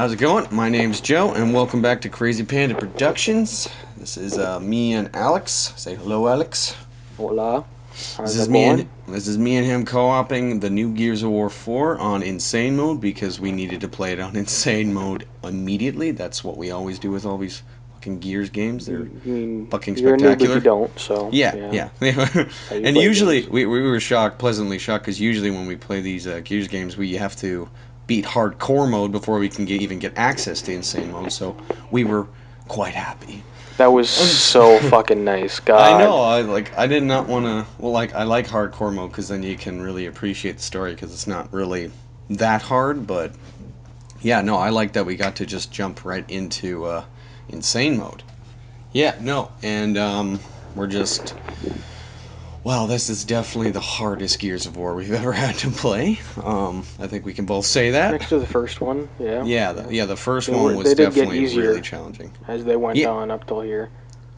How's it going? My name's Joe, and welcome back to Crazy Panda Productions. This is me and Alex. Say hello, Alex. Hola. This How's is it me going? and this is me and him co-oping the new Gears of War 4 on Insane Mode because we needed to play it on Insane Mode immediately. That's what we always do with all these fucking Gears games. They're I mean, fucking you're a noob if you spectacular. don't, so Yeah, yeah. yeah. That's how you And play usually games. we were shocked, pleasantly shocked, because usually when we play these Gears games, we have to beat hardcore mode before we can even get access to insane mode. So we were quite happy. That was And so fucking nice. I know, God. I did not want to. Well, like I like hardcore mode because then you can really appreciate the story because it's not really that hard. But yeah, no, I like that we got to just jump right into insane mode. Yeah, no, and we're just. Well, this is definitely the hardest Gears of War we've ever had to play. I think we can both say that. Next to the first one, yeah. Yeah, Yeah. the first They one were was they did get definitely really easier challenging. as they went Yeah, on up till here.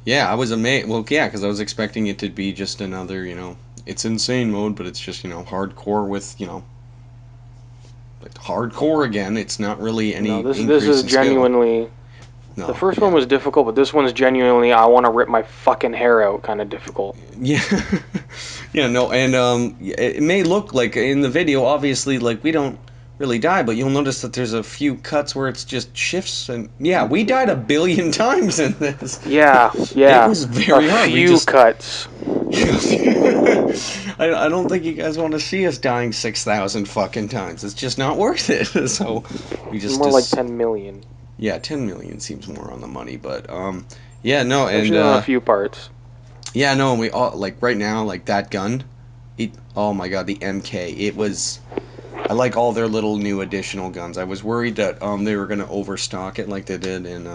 yeah, I was amazed. Well, yeah, because I was expecting it to be just another, it's insane mode, but it's just, hardcore with, like hardcore again. It's not really No, any this increase is in skill. genuinely the No, first one yeah. was difficult, but this one's genuinely I want to rip my fucking hair out kind of difficult. Yeah, yeah, no, and it may look like in the video, obviously, like we don't really die, but you'll notice that there's a few cuts where it's just shifts, and yeah, we died a billion times in this. Yeah, It yeah. was A very hard. We few just, cuts. I don't think you guys want to see us dying 6,000 fucking times. It's just not worth it. So we More like 10 million. yeah, 10 million seems more on the money, but yeah, no, and Especially on a few parts. yeah, no, and we all like right now, like that gun. Oh my god, the MK. It was. I like all their little new additional guns. I was worried that they were gonna overstock it like they did in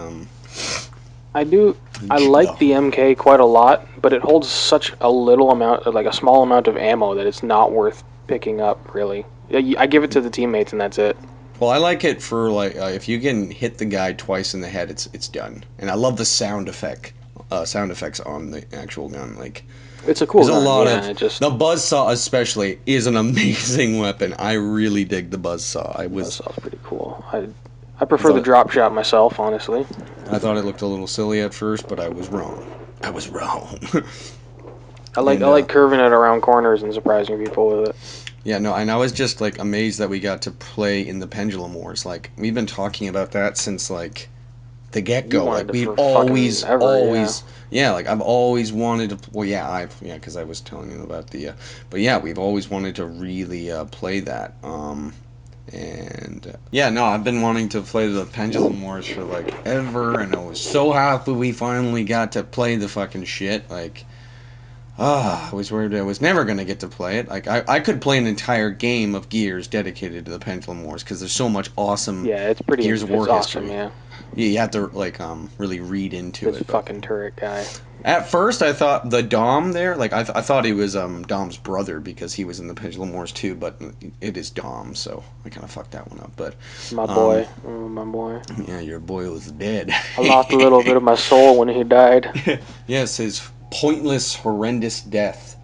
I do. I like the MK quite a lot, but it holds such a little amount, like a small amount of ammo, that it's not worth picking up. Really, I give it to the teammates, and that's it. Well, I like it for like if you can hit the guy twice in the head, it's done. And I love the sound effects on the actual gun. Like It's a cool there's a gun, lot yeah. of It just the buzzsaw especially is an amazing weapon. I really dig the buzzsaw. Buzzsaw's pretty cool. I prefer the thought drop shot myself, honestly. I thought it looked a little silly at first, but I was wrong. I was wrong. I and like curving it around corners and surprising people with it. yeah, no, and I was just like amazed that we got to play in the Pendulum Wars. Like we've been talking about that since like the get You go. wanted Like to we've for fucking ever, always, yeah. Like I've always wanted to. Well, yeah, because I was telling you about the. But yeah, we've always wanted to really play that. And yeah, no, I've been wanting to play the Pendulum Wars for like ever, and I was so happy we finally got to play the fucking shit. Like, I was worried I was never gonna get to play it. Like, I could play an entire game of Gears dedicated to the Pendulum Wars because there's so much awesome Yeah, it's pretty. Gears of War It's awesome, history. yeah. You have to like really read into This it. But fucking turret guy. at first, I thought the Dom there, like I thought he was Dom's brother because he was in the Pendulum Wars too. But it is Dom, so I kind of fucked that one up. But My boy. Oh, my boy. yeah, your boy was dead. I lost a little bit of my soul when he died. Yes, his pointless, horrendous death.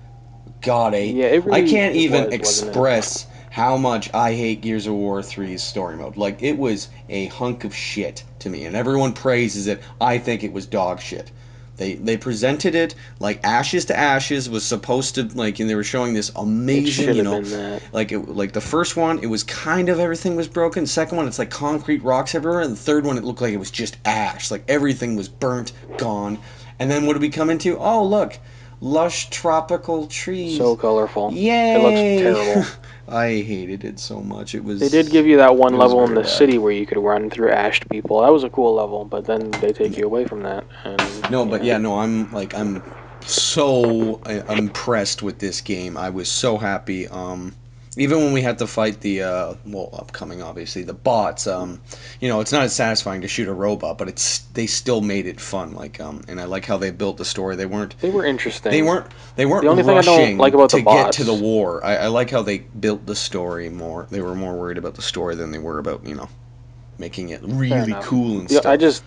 God, Yeah, I can't it even was, wasn't it? express how much I hate Gears of War 3's story mode. Like, it was a hunk of shit to me, and everyone praises it. I think it was dog shit. They presented it like Ashes to Ashes was supposed to, like, and they were showing this It amazing, should have been that. like the first one, it was kind of everything was broken. The second one, it's like concrete rocks everywhere, and the third one, it looked like it was just ash. Like, everything was burnt, gone. And then what did we come into? Oh, look, lush tropical trees. So colorful. It looks Yay! terrible. I hated it so much. It was. They did give you that one It was level in very the bad. city where you could run through ashed people. That was a cool level, but then they take you away from that. And No, but yeah, no, I'm so impressed with this game. I was so happy. Even when we had to fight the upcoming obviously the bots. It's not as satisfying to shoot a robot, but they still made it fun. Like and I like how they built the story. They were interesting. They weren't The only thing I don't rushing like about to the get to bots, the war. I like how they built the story more. They were more worried about the story than they were about making it fair really enough. cool and Yeah, stuff.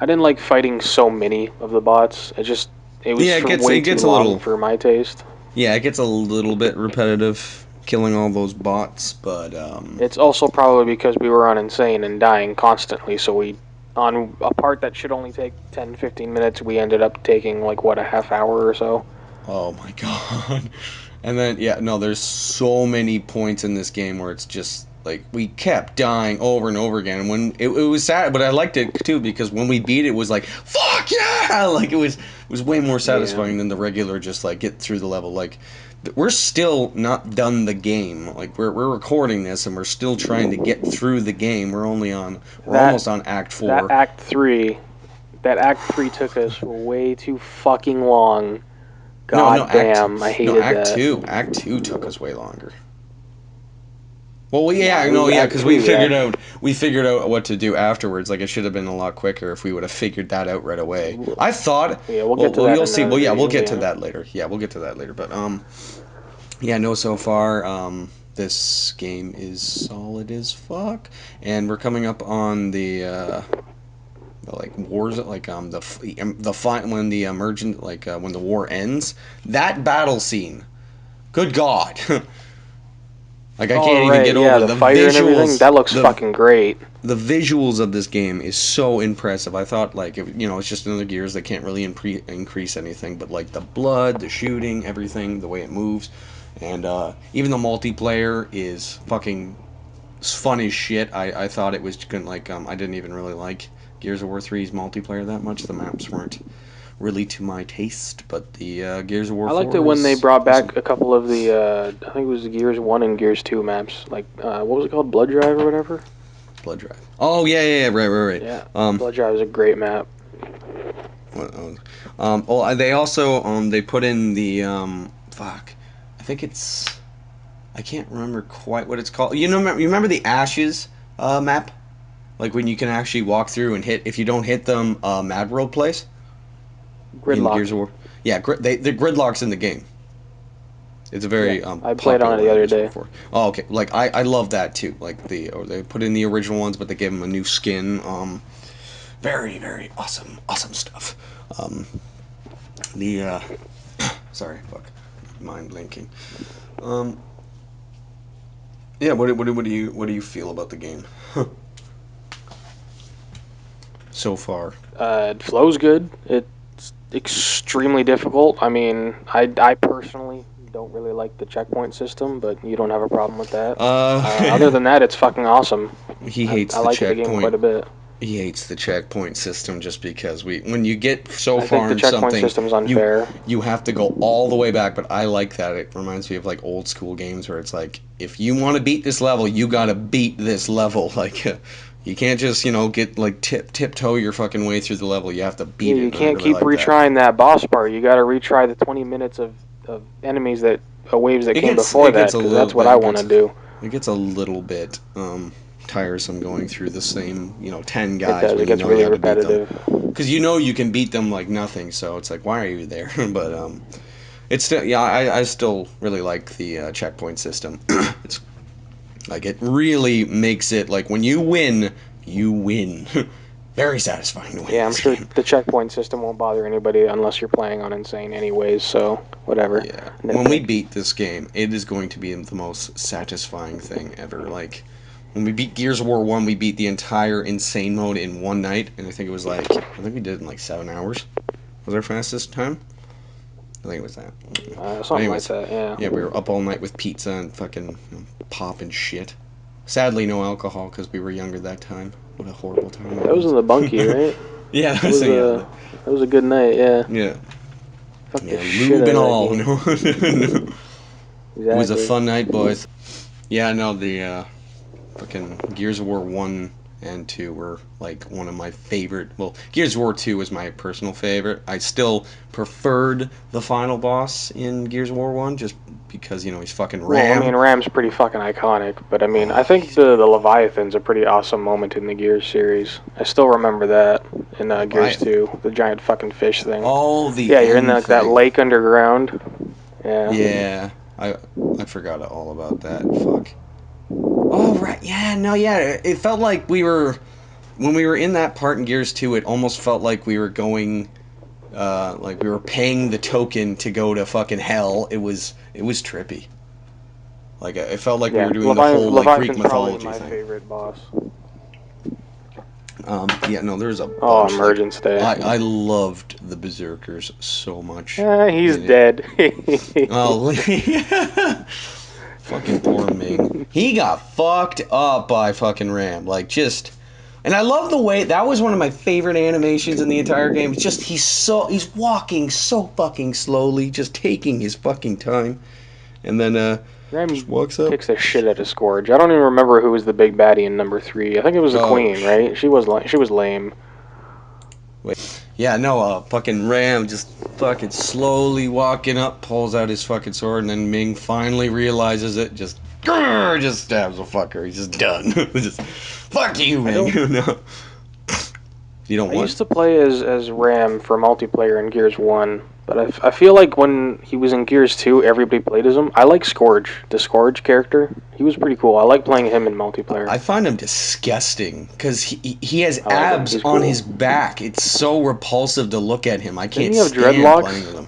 I didn't like fighting so many of the bots. It was Yeah, for way it too gets a long little. for my taste. Yeah, it gets a little bit repetitive. killing all those bots, but It's also probably because we were on insane and dying constantly, so we on a part that should only take 10, 15 minutes, we ended up taking like what a half hour or so. oh my god. And then yeah, no, there's so many points in this game where it's just like we kept dying over and over again. And when it was sad, but I liked it too because when we beat it, it was like fuck yeah, like it was way more Yeah. satisfying than the regular just like get through the level. Like we're still not done the game. Like we're recording this and we're still trying to get through the game. We're That almost on Act that 4. act 3, that act 3 took us way too fucking long. No, no, God damn, I hated Act that. 2. Act 2 took us way longer. Well, Nah, yeah, it no, was yeah, act because 2, yeah. we figured out what to do afterwards. Like it should have been a lot quicker if we would have figured that out right away. I thought, Yeah, we'll get to that you'll in see. another Well, yeah, we'll video, get to yeah. that later. Yeah, we'll get to that later. But yeah, no, so far this game is solid as fuck, and we're coming up on the like wars, like the fight when the emergent, like when the war ends. That battle scene, good God. Like I Oh, can't even right, get yeah, over the fire and everything, that looks fucking great. the visuals of this game is so impressive. I thought like if, it's just another Gears that can't really increase anything, but like the blood, the shooting, everything, the way it moves, and even the multiplayer is fucking fun as shit. I thought it was good. Like I didn't even really like Gears of War 3's multiplayer that much. The maps weren't really to my taste, but the Gears of War I liked it 4 when they is brought awesome. back a couple of the, I think it was the Gears 1 and Gears 2 maps. Like, what was it called? Blood Drive or whatever? Blood Drive. Oh yeah, yeah, yeah, right. Yeah, Um, Blood Drive is a great map. What, well, they also they put in the fuck. I think it's I can't remember quite what it's called. You remember the Ashes map? Like when you can actually walk through and hit if you don't hit them Mad World place in Gridlock. Gears of War. Yeah, the gridlock's in the game. It's a Yeah, very I played on popular it the one in other Gears of War day. 4. Oh, okay. Like I love that too. Like or they put in the original ones, but they gave them a new skin. Very very awesome stuff. Um, the sorry, fuck, mind blinking. Um, yeah, what do you feel about the game so far? It flows good. It's extremely difficult. I mean, I personally don't really like the checkpoint system, but you don't have a problem with that. Other Uh, than that, it's fucking awesome. he I hates the like the game quite checkpoint. a bit. He hates the checkpoint system just because when you get so I think far the in checkpoint something, system's you unfair. you have to go all the way back. But I like that. It reminds me of like old school games where it's like if you want to beat this level, you gotta beat this level. Like you can't just get like tiptoe your fucking way through the level. You have to Yeah, beat you it, and I can't really keep like that. retrying that boss part. You got to retry the 20 minutes of enemies that waves that It came gets before it gets that, a because little that's what bit I want to do. it gets a little bit tiresome going through the same 10 It guys does. It when you gets know you really have to beat them repetitive. because you can beat them like nothing. So it's like why are you there? But it's still yeah I still really like the checkpoint system. It's like it really makes it like when you win. Very satisfying to win Yeah, I'm this sure game. the checkpoint system won't bother anybody unless you're playing on insane, anyways. So whatever. Yeah. When we Nitpick. beat this game, it is going to be the most satisfying thing ever. Like when we beat Gears of War 1, we beat the entire insane mode in one night, and I think it was like I think we did it in like 7 hours. Was our fastest time? I think it was that. But Something like anyways, that. Yeah. yeah, we were up all night with pizza and fucking pop and shit. Sadly, no alcohol because we were younger that time. What a horrible time that That was was. in the bunkie, right? Yeah, That was yeah, a that was a good night. Yeah. yeah, Fuck the yeah, shit lube out and of that all. game. No, no. It was a Exactly. fun night, boys. Yeah, no, the fucking Gears of War 1 and 2 were like one of my favorite. Well, Gears of War 2 was my personal favorite. I still preferred the final boss in Gears of War 1 just because, he's fucking Well, I Ram. mean, Ram's pretty fucking iconic, but I mean, Oh, I think he's the Leviathan's a pretty awesome moment in the Gears series. I still remember that in Gears Leviathan. 2, the giant fucking fish thing. Oh, the Yeah, you're in end like that thing. lake underground. Yeah. Yeah, I forgot all about that. Fuck. Oh, right. Yeah, no, yeah. It felt like when we were in that part in Gears 2, it almost felt like we were going like we were paying the token to go to fucking hell. It was trippy. Like it felt like we Yeah, were doing the whole like Greek Leviathan's probably mythology my thing. favorite boss. Yeah, no, there's a Oh, bunch. Like Emergence Day. I loved the Berserkers so much. He's dead. Oh, fucking poor Ming. He got fucked up by fucking Ram. Like just. And I love the way that was one of my favorite animations in the entire game. It's just he's walking so fucking slowly, just taking his fucking time, and then just Ram walks up. kicks the shit out of Scourge. I don't even remember who was the big baddie in number 3. I think it was the Oh Queen, right? shit! She was lame. Wait, yeah, no, fucking Ram just fucking slowly walking up, pulls out his fucking sword, and then Ming finally realizes it, just grrr, just stabs the fucker. He's just done. Just fuck you, I Ming. don't. No, you don't I want. used to play as Ram for multiplayer in Gears 1, but I feel like when he was in Gears 2, everybody played as him. I like Scourge, the Scourge character. He was pretty cool. I like playing him in multiplayer. I find him disgusting because he has I like him. abs He's on cool. his back. It's so repulsive to look at him. I Didn't can't he have stand playing dreadlocks? with him.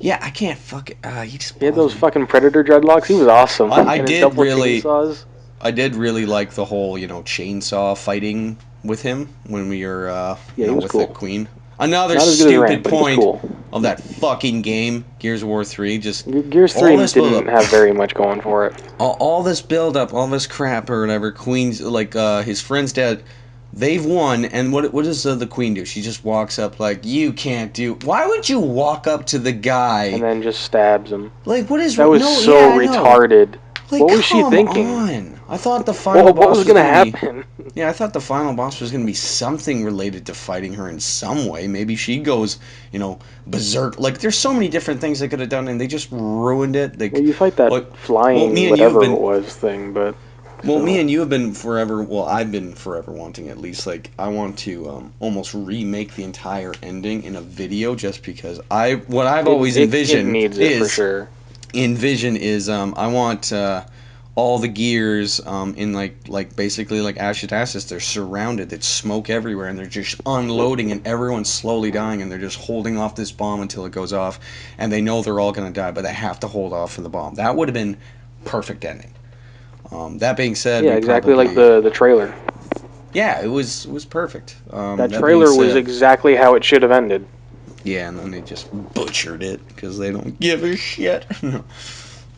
Yeah, I can't fuck it. He just He had bothers those me. fucking Predator dreadlocks. He was awesome. I And his did double really, chainsaws. I did really like the whole chainsaw fighting with him when we were Yeah, he was with the cool. Queen. Another Not as good as Ram, stupid but he was point cool. of that fucking game, Gears of War 3. Just Gears all 3 this build didn't up. have very much going for it. All this build up, all this crap or whatever. Queen's like his friend's dead. They've won, and what does the Queen do? She just walks up like, "You can't do." Why would you walk up to the And guy then just stabs him. like, "What is That was no?" so Yeah, I know. retarded. Like, What was she come thinking? on. I thought the final What boss was was gonna gonna be. happen? Yeah, I thought the final boss was gonna be something related to fighting her in some way. Maybe she goes, berserk. Like, there's so many different things they could have done, and they just ruined it. Well, Like, you fight that well, well, me flying and you have whatever it been was thing, but Well, me still. and you have been forever. Well, I've been forever wanting at least. Like, I want to almost remake the entire ending in a video, just because what I've always It needs it for sure. I want all the gears in like basically like Ashes Ashes. They're surrounded. It's smoke everywhere, and they're just unloading, and everyone's slowly dying, and they're just holding off this bomb until it goes off, and they know they're all gonna die, but they have to hold off for the bomb. That would have been perfect ending. That being said, Yeah, we exactly like probably the trailer. yeah, it was perfect. That That being trailer was said, exactly how it should have ended. yeah, and then they just butchered it because they don't give a shit.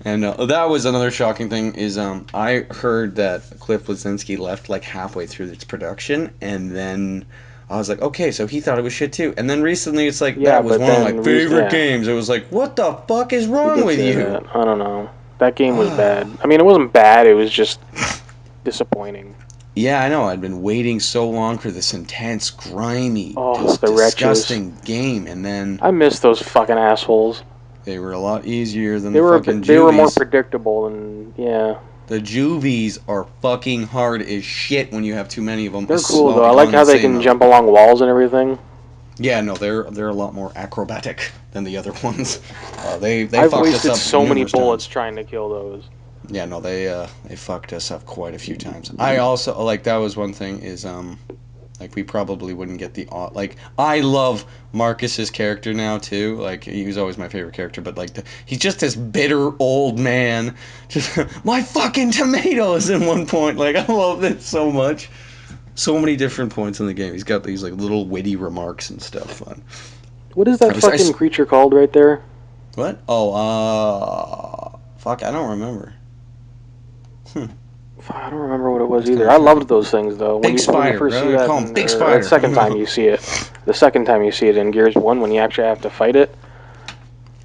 And that was another shocking thing is I heard that Cliff Bleszinski left like halfway through its production, and then I was like, okay, so he thought it was shit too. And then recently, it's like Yeah, that was but one of my then favorite yeah, games. It was like, what the fuck is he wrong did with say you? that. I don't know. That game was bad. I mean, it wasn't bad. It was just disappointing. Yeah, I know. I'd been waiting so long for this intense, grimy, Oh, just the wretches. disgusting game, and then I miss those fucking assholes. they were a lot easier than They the were fucking they were more juvies. predictable and yeah. The juvies are fucking hard as shit when you have too many of them. They're cool though. I Like like on how they insane can mode. jump along walls and everything. Yeah, no, they're a lot more acrobatic than the other ones. They I've fucked us wasted up so many numerous bullets times. trying to kill those. Yeah, no, they fucked us up quite a few times. I also like that was one thing is like we probably wouldn't get the like I love Marcus's character now too. Like he was always my favorite character, but like he's just this bitter old man. Just my fucking tomatoes in one point. Like I love it so much. So many different points in the game. He's got these like little witty remarks and stuff. Fun. What is that fucking creature called right there? What? Oh, fuck, I don't remember. I don't remember what it was That's kind either. of I tricky. loved those things though. Big When you spider. first see Right? that, Call him Big or the Spider. second time you see it, in Gears 1 when you actually have to fight it.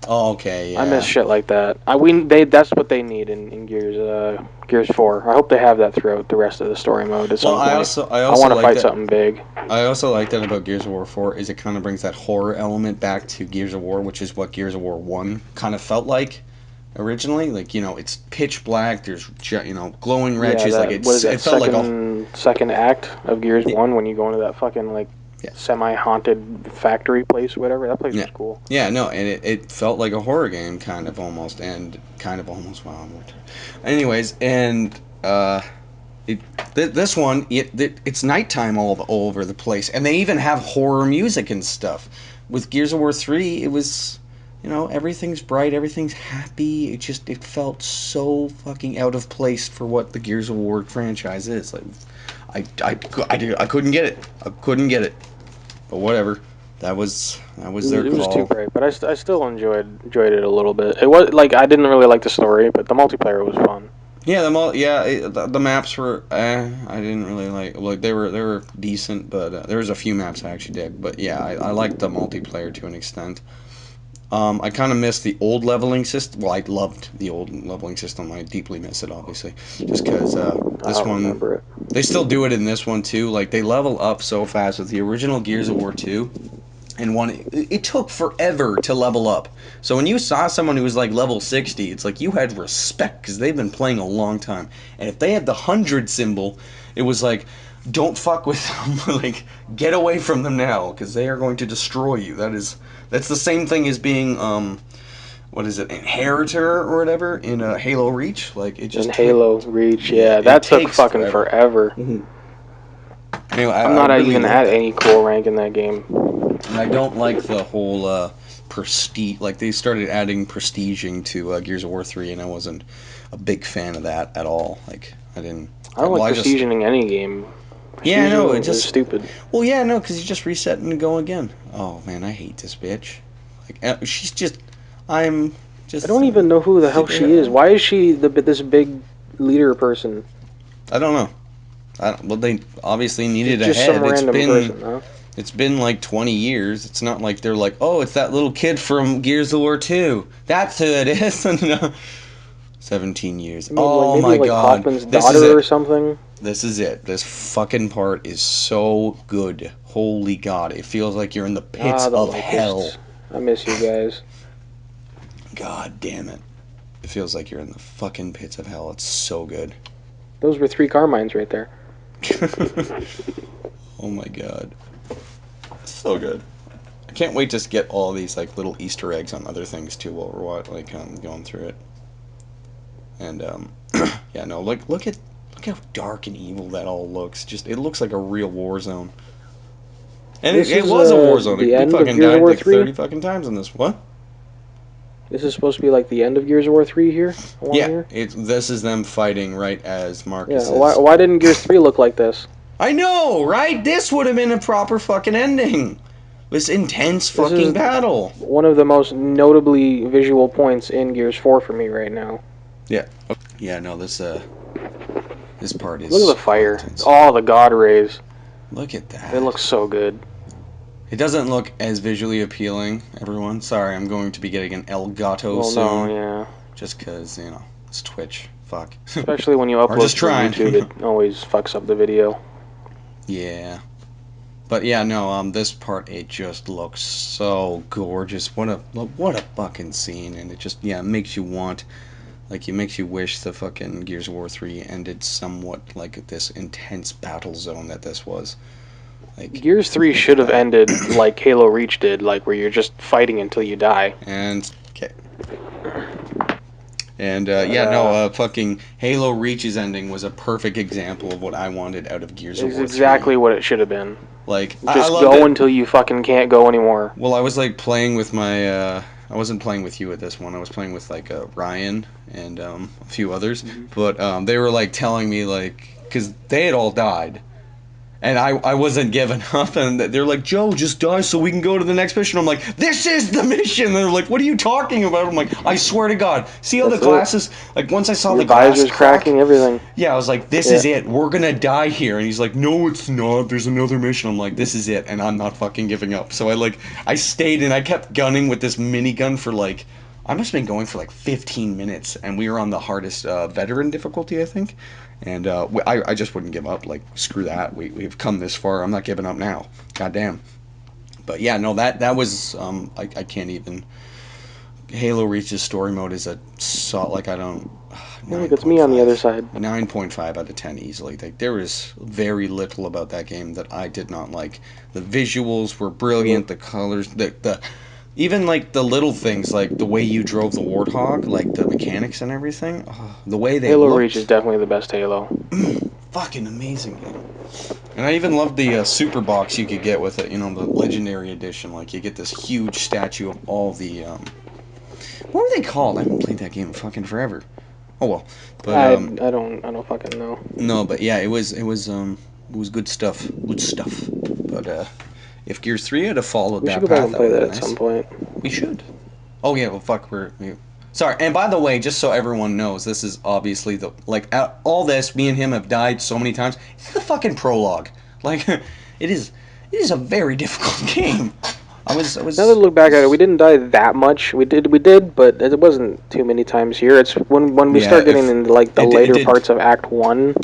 Oh, okay, I miss yeah. shit like that. That's what they need in Gears 4. I hope they have that throughout the rest of the story mode at Well, some I point. also I I also want to like fight that. something big. I also like that about Gears of War 4 is it kind of brings that horror element back to Gears of War, which is what Gears of War 1 kind of felt like originally. Like, it's pitch black, there's glowing Yeah, wretches, like what is that it felt like a second act of Gears yeah, 1 when you go into that fucking like yeah. semi-haunted factory place, whatever. That place Yeah. was cool. Yeah, no, and it felt like a horror game kind of almost and kind of almost wow. Anyways, and this one it's nighttime all over the place, and they even have horror music and stuff. With Gears of War 3, it was everything's bright, everything's happy. It felt so fucking out of place for what the Gears of War franchise is. Like, I couldn't get it. I couldn't get it. But whatever. That was their It was too call. bright, but I still enjoyed it a little bit. It was like I didn't really like the story, but the multiplayer was fun. Yeah, the maps were. I didn't really like. They were decent, but there was a few maps I actually did. But yeah, I liked the multiplayer to an extent. I kind of missed the old leveling system. Well, I loved the old leveling system. I deeply miss it, obviously, just because I this don't one remember it. they still do it in this one too. Like they level up so fast with the original Gears of War 2 and one. It took forever to level up. So when you saw someone who was like level 60, it's like you had respect because they've been playing a long time. And if they had the 100 symbol, it was like, don't fuck with them. Like, get away from them now because they are going to destroy you. That's the same thing as being what is it, inheritor or whatever in Halo Reach. Like it And just took. Halo Reach, Yeah, yeah, it that took takes fucking forever. forever. Anyway, I'm I not really even like at that. any cool rank in that game. And I don't like the whole prestige. Like they started adding prestiging to Gears of War 3, and I wasn't a big fan of that at all. Like I didn't. I don't Well, like I just. prestiging any game. Yeah, I know. It Prestiging is just. stupid. Well, yeah, no, because you just reset and go again. Oh man, I hate this bitch. Like she's just. I'm I just don't even know who the hell sick of she is. her. Why is she this big leader person? I don't know. Well, they obviously needed a Just head. some random person, huh? It's been like 20 years. It's not like they're like, oh, it's that little kid from Gears of War 2. That's who it is. No. 17 years. I mean, like Oh maybe my like god. Hoffman's This is daughter or it. something. This is it. This fucking part is so good. Holy god. It feels like you're in the pits Ah, the of hell. locusts. I miss you guys. God damn it. It feels like you're in the fucking pits of hell. It's so good. Those were 3 Carmines right there. Oh my god. So good. I can't wait to get all these like little Easter eggs on other things too while we're going through it. And yeah, no, look how dark and evil that all looks. Just it looks like a real war zone. And This it is was a war zone. the We end of fucking Gears of died War like 3. 30 fucking times in this. What? This is supposed to be like the end of Gears of War 3 here, along Yeah, here. this is them fighting right as Marcus Yeah. Why is. why didn't Gears 3 look like this? I know, right? This would have been a proper fucking ending. This intense This fucking is battle. one of the most notably visual points in Gears 4 for me right now. Yeah. Yeah, no, this part Look at is the quite fire. intense. All the god rays. Look at It that. looks so good. It doesn't look as visually appealing, everyone. Sorry, I'm going to be getting an Elgato Well, no, soon. yeah. Just because, it's Twitch. Fuck. Especially when you Or upload just to trying. YouTube, it always fucks up the video. Yeah. But yeah, no, this part, it just looks so gorgeous. What a fucking scene. And it just, yeah, makes you want, like, it makes you wish the fucking Gears of War 3 ended somewhat like this intense battle zone that this was. Like, Gears 3 look should at have that. ended like Halo Reach did, like where you're just fighting until you die. And okay. And But yeah, no, fucking Halo Reach's ending was a perfect example of what I wanted out of Gears of it's War 3. exactly what it should have been. Like, I Just loved go it. until you fucking can't go anymore. Well, I was like playing with my. I wasn't playing with you at this one. I was playing with like Ryan and a few others. But they were like telling me like, because they had all died. And I wasn't giving up, and they're like, Joe, just die so we can go to the next mission. I'm like, this is the mission. And they're like, what are you talking about? I'm like, I swear to God. See how the That's it. glasses, like once I saw Your the glass visor's crack, cracking, everything. yeah, I was like, this Yeah. is it. We're gonna die here. And he's like, no, it's not. There's another mission. I'm like, this is it, and I'm not fucking giving up. So I stayed and I kept gunning with this minigun for like, I must have been going for like 15 minutes, and we were on the hardest veteran difficulty, I think. And I just wouldn't give up. Like, screw that. We've come this far. I'm not giving up now. God damn. But yeah, no, that was I can't even. Halo Reach's story mode is like I don't. Hey, look, it's me on the other side. 9.5 out of 10 easily. Like, there is very little about that game that I did not like. The visuals were brilliant. The colors, the even like the little things, like the way you drove the Warthog, like the mechanics and everything, the way they Halo Reach is looked, definitely the best Halo. fucking amazing game. And I even loved the super box you could get with it. The legendary edition. Like, you get this huge statue of all the What were they called? I haven't played that game in fucking forever. Oh well, but I don't fucking know. no, but yeah, it was good stuff. But if Gears 3 had followed We should that go back path, and that play would have that been at some nice. point. We should. Oh yeah, well fuck, sorry. And by the way, just so everyone knows, this is obviously the like all this. Me and him have died so many times. It's the fucking prologue. Like, it is. It is a very difficult game. I Now that I look back at it, we was didn't die that much. We did, but it wasn't too many times here. It's when we yeah. start getting If into like the it later did parts of Act One,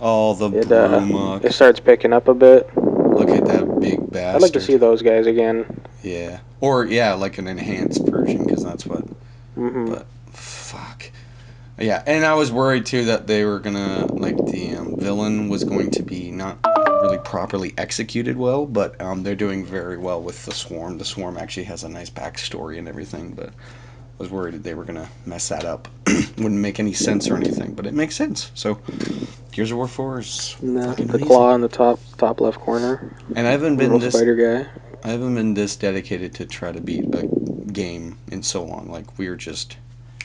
all the it Brumok. it starts picking up a bit. Look at that big I'd like to bastard. see those guys again. Yeah. Or yeah, like an enhanced version, because that's what. Hmm. But fuck. Yeah, and I was worried too that they were gonna like the villain was going to be not really properly executed well, but they're doing very well with the Swarm. The Swarm actually has a nice backstory and everything, but I was worried that they were gonna mess that up. Wouldn't make any sense or anything, but it makes sense. So Gears of War 4 is fucking The amazing. claw in the top left corner, And I haven't been little this spider guy. I haven't been this dedicated to try to beat a game in so long. Like we're just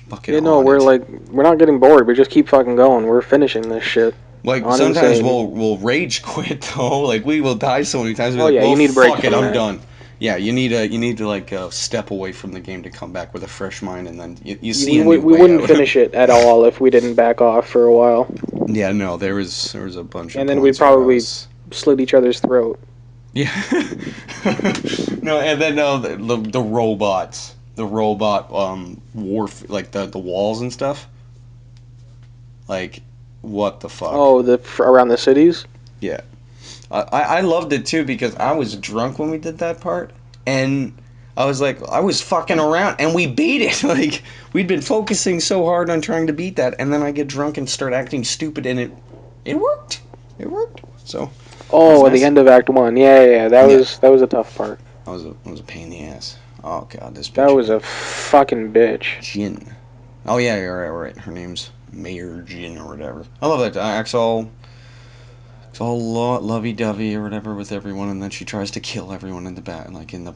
fucking Yeah, no, on it. we're not getting bored. We just keep fucking going. We're finishing this shit Like on sometimes insane. we'll rage quit though. Like we will die so many times. We're Oh like, yeah, well, you need breaks fuck it, from I'm that. done. Yeah, you need to like step away from the game to come back with a fresh mind, and then you see a new We way wouldn't out. finish it at all if we didn't back off for a while, Yeah, no, there was a bunch of and then we'd points where I probably was slit each other's throat. yeah. No, and then no the robots, the robot warf like the walls and stuff. Like what the fuck? Oh, around the cities. Yeah. I loved it too because I was drunk when we did that part, and I was like, I was fucking around, and we beat it. Like we'd been focusing so hard on trying to beat that, and then I get drunk and start acting stupid, and it worked. It worked. So it was Oh, at the nice. end of Act One. Yeah, yeah, yeah. Yeah, That was a tough part. it was a pain in the ass. Oh god, this That bitch was again. a fucking bitch. Jin. Oh yeah, you're right. Right. Her name's Mayor Jin or whatever. I love that. Axel. It's all lovey-dovey or whatever with everyone, and then she tries to kill everyone in the back, like in the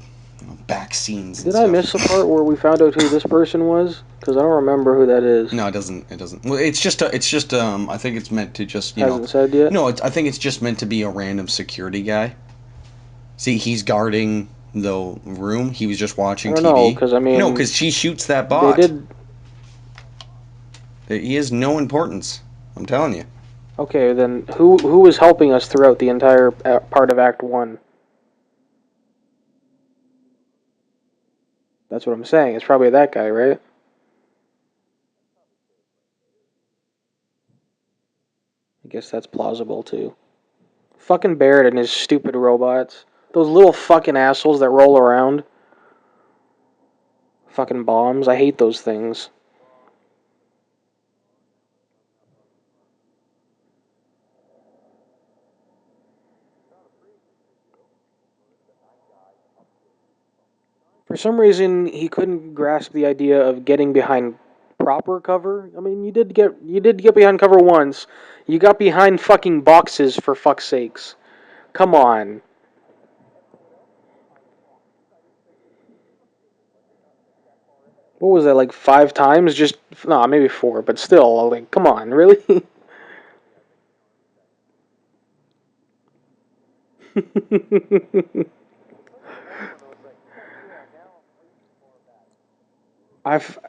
back scenes and Did I stuff. miss the part where we found out who this person was? Because I don't remember who that is. No, it doesn't. It doesn't. Well, it's just. I think it's meant to just. Hasn't said yet. No. I think it's just meant to be a random security guy. See, he's guarding the room. He was just I watching don't know, TV. because I No, mean, because she shoots that they bot. did. He has no importance. I'm telling you. Okay, then who was helping us throughout the entire part of Act One? That's what I'm saying. It's probably that guy, right? I guess that's plausible too. Fucking Barrett and his stupid robots. Those little fucking assholes that roll around. Fucking bombs. I hate those things. For some reason, he couldn't grasp the idea of getting behind proper cover. I mean, you did get behind cover once. You got behind fucking boxes for fuck's sakes. Come on. What was that, like 5 times? Just no, maybe four, but still, like, come on, really? I've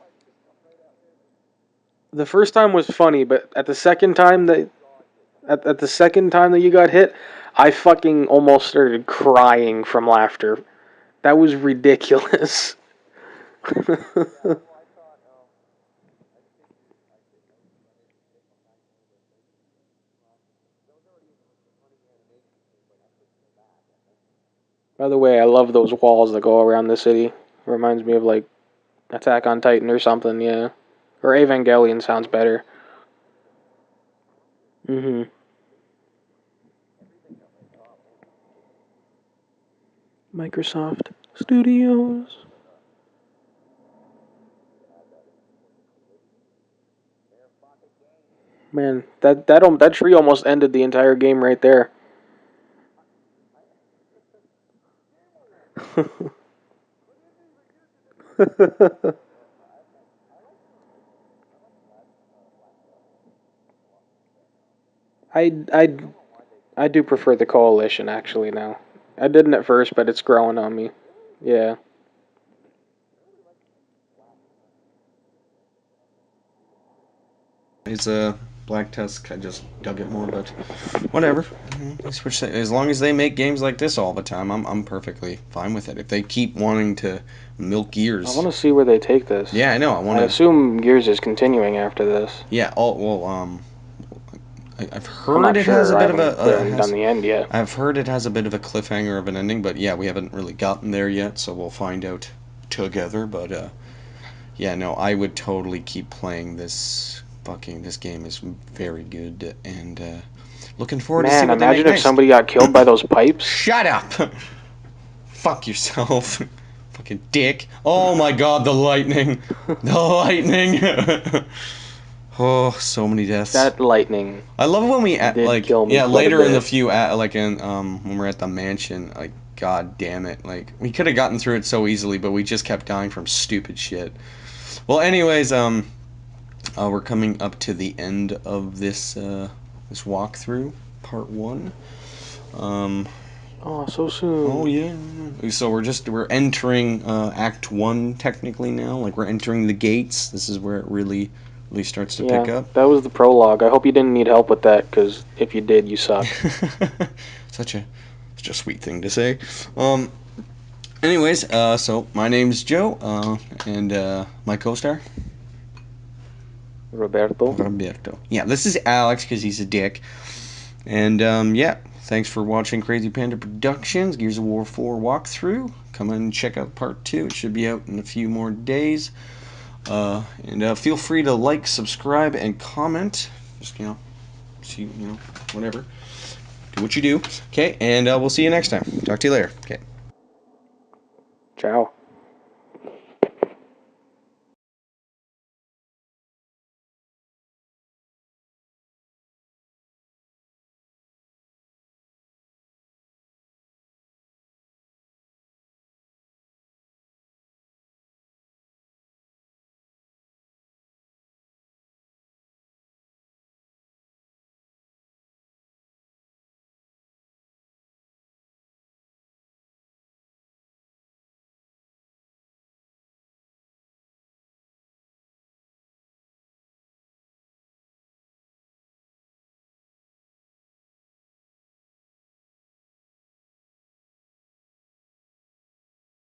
the first time was funny, but at the second time that you got hit, I fucking almost started crying from laughter. That was ridiculous. By the way, I love those walls that go around the city. Reminds me of like Attack on Titan or something, yeah. Or Evangelion sounds better. Mhm. Microsoft Studios. Man, that tree almost ended the entire game right there. I I do prefer the coalition actually now. I didn't at first, but it's growing on me. Yeah. It's a Black Tusk. I just dug it more, but whatever. They switch as long as they make games like this all the time. I'm perfectly fine with it. If they keep wanting to milk I Gears, want to see where they take this. yeah, I know. I want I to. assume Gears is continuing after this. Yeah. Oh well. I've I'm heard not it has a sure. I bit of haven't a clearly done has. the end yet. I've heard it has a bit of a cliffhanger of an ending, but yeah, we haven't really gotten there yet, so we'll find out together. But yeah, no, I would totally keep playing this. Fucking this game is very good, and looking forward to see Man, what they make imagine if next. somebody got killed by those pipes. Shut up! Fuck yourself. Fucking dick. Oh my god, the lightning. The lightning. Oh, so many deaths. That lightning I love it when we did like kill me yeah quite a later in the bit. few like in when we're at the mansion, like god damn it, like we could have gotten through it so easily, but we just kept dying from stupid shit. Well, anyways, we're coming up to the end of this walkthrough, part one. Um, Oh, so oh soon. yeah. So we're entering Act One technically now. Like we're entering the gates. This is where it really starts to pick Yeah, up. that was the prologue. I hope you didn't need help with that, because if you did, you suck. such a such a sweet thing to say. Um. Anyways, so my name's Joe, and my co-star Roberto. Roberto. Yeah, this is Alex because he's a dick. And yeah, thanks for watching Crazy Panda Productions Gears of War 4 walkthrough. Come and check out part 2. It should be out in a few more days. And feel free to like, subscribe, and comment. Just see whatever. Do what you do. Okay, and we'll see you next time. Talk to you later. Okay. Ciao.